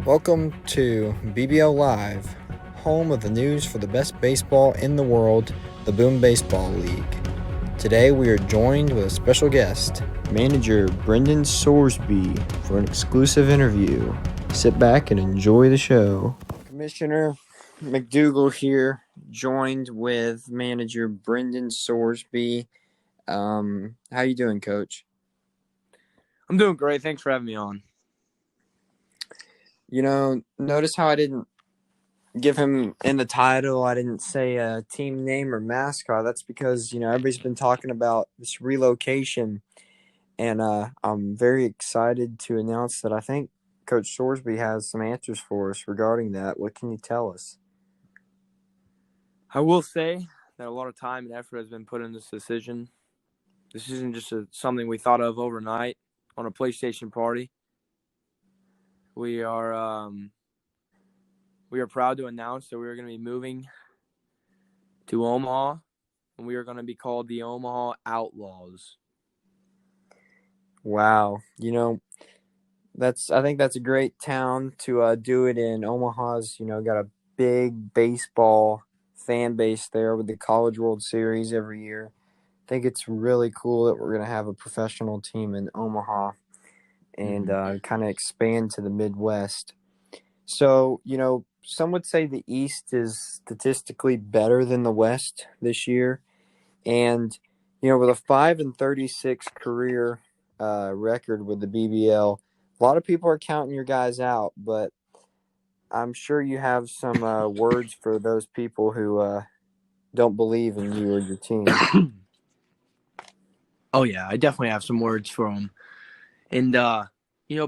Welcome to BBL Live, home of the news for the best baseball in the world, the Boom Baseball League. Today we are joined with a special guest, Manager Brendan Sorsby, for an exclusive interview. Sit back and enjoy the show. Commissioner McDougal here, joined with Manager Brendan Sorsby. How you doing, Coach? I'm doing great. Thanks for having me on. Notice how I didn't give him in the title. I didn't say a team name or mascot. That's because, everybody's been talking about this relocation. And I'm very excited to announce that I think Coach Sorsby has some answers for us regarding that. What can you tell us? I will say that a lot of time and effort has been put in this decision. This isn't just something we thought of overnight on a PlayStation party. We are proud to announce that we are going to be moving to Omaha, and we are going to be called the Omaha Outlaws. Wow. I think that's a great town to do it in. Omaha's, got a big baseball fan base there with the College World Series every year. I think it's really cool that we're going to have a professional team in Omaha and kind of expand to the Midwest. So, some would say the East is statistically better than the West this year. And, with a 5-36 career record with the BBL, a lot of people are counting your guys out, but I'm sure you have some words for those people who don't believe in you or your team. Oh, yeah, I definitely have some words for them. And,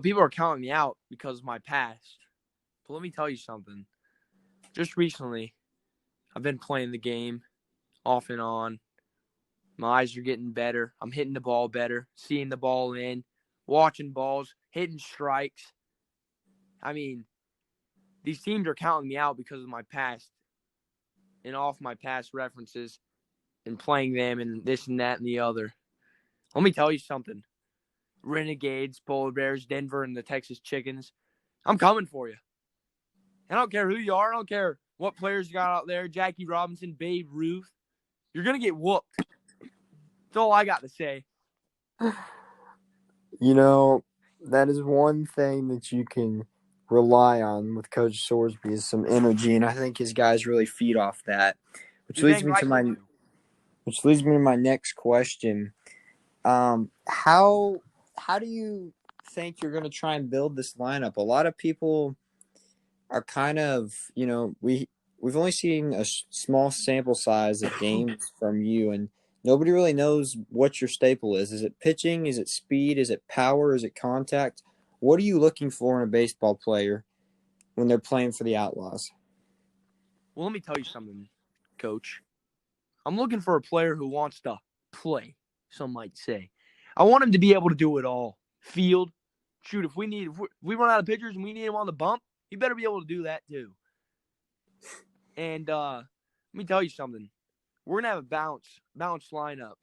people are counting me out because of my past. But let me tell you something. Just recently, I've been playing the game off and on. My eyes are getting better. I'm hitting the ball better, seeing the ball in, watching balls, hitting strikes. I mean, these teams are counting me out because of my past and off my past references and playing them and this and that and the other. Let me tell you something. Renegades, Polar Bears, Denver, and the Texas Chickens, I'm coming for you. I don't care who you are. I don't care what players you got out there, Jackie Robinson, Babe Ruth. You're going to get whooped. That's all I got to say. That is one thing that you can rely on with Coach Sorsby is some energy, and I think his guys really feed off that. Which leads me to my next question. How do you think you're going to try and build this lineup? A lot of people are kind of, we've only seen a small sample size of games from you, and nobody really knows what your staple is. Is it pitching? Is it speed? Is it power? Is it contact? What are you looking for in a baseball player when they're playing for the Outlaws? Well, let me tell you something, Coach. I'm looking for a player who wants to play, some might say. I want him to be able to do it all. Field, shoot, if we run out of pitchers and we need him on the bump, he better be able to do that too. And let me tell you something. We're going to have a bounce lineup.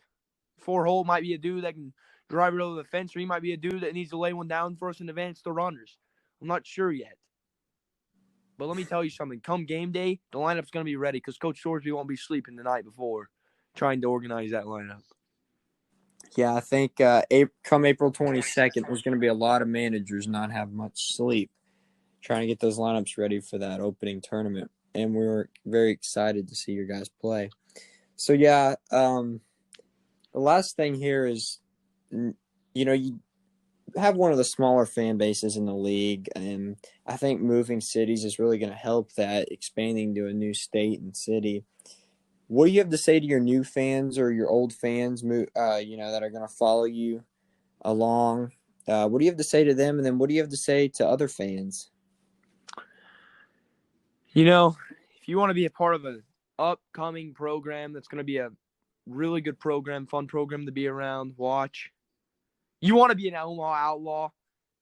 4-hole might be a dude that can drive it over the fence, or he might be a dude that needs to lay one down for us and advance the runners. I'm not sure yet. But let me tell you something. Come game day, the lineup's going to be ready because Coach Sorsby won't be sleeping the night before trying to organize that lineup. Yeah, I think come April 22nd, there's going to be a lot of managers not have much sleep trying to get those lineups ready for that opening tournament. And we're very excited to see your guys play. So, yeah, the last thing here is, you have one of the smaller fan bases in the league, and I think moving cities is really going to help that, expanding to a new state and city. What do you have to say to your new fans or your old fans, that are going to follow you along? What do you have to say to them, and then what do you have to say to other fans? If you want to be a part of an upcoming program that's going to be a really good program, fun program to be around, watch. You want to be an Omaha Outlaw,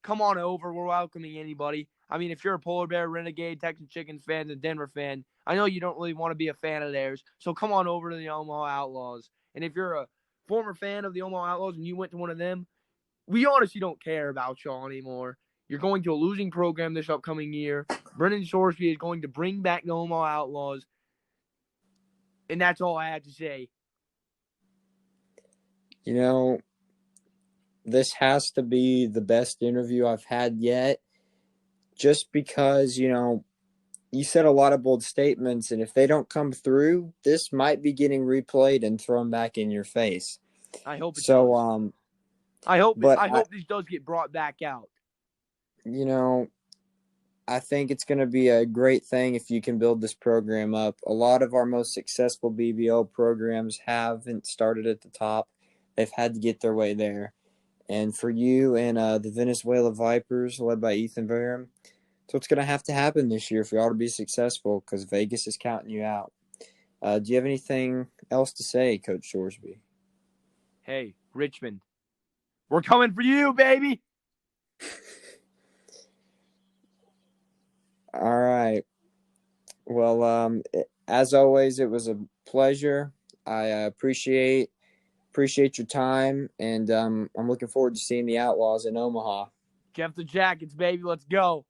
come on over. We're welcoming anybody. I mean, if you're a Polar Bear, Renegade, Texas Chickens fan, and Denver fan, I know you don't really want to be a fan of theirs, so come on over to the Omaha Outlaws. And if you're a former fan of the Omaha Outlaws and you went to one of them, we honestly don't care about y'all anymore. You're going to a losing program this upcoming year. Brendan Sorsby is going to bring back the Omaha Outlaws. And that's all I have to say. You know, this has to be the best interview I've had yet, just because, you said a lot of bold statements, and if they don't come through, this might be getting replayed and thrown back in your face. I hope it So, does. I hope but this does get brought back out. you know, I think it's going to be a great thing if you can build this program up. A lot of our most successful BBL programs haven't started at the top. They've had to get their way there. And for you and the Venezuela Vipers, led by Ethan Varem, that's what's going to have to happen this year for y'all to be successful, because Vegas is counting you out. Do you have anything else to say, Coach Sorsby? Hey, Richmond, we're coming for you, baby. All right. Well, as always, it was a pleasure. I appreciate your time, and I'm looking forward to seeing the Outlaws in Omaha. Jeff the Jackets, baby, let's go.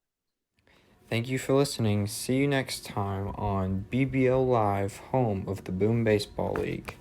Thank you for listening. See you next time on BBO Live, home of the Boom Baseball League.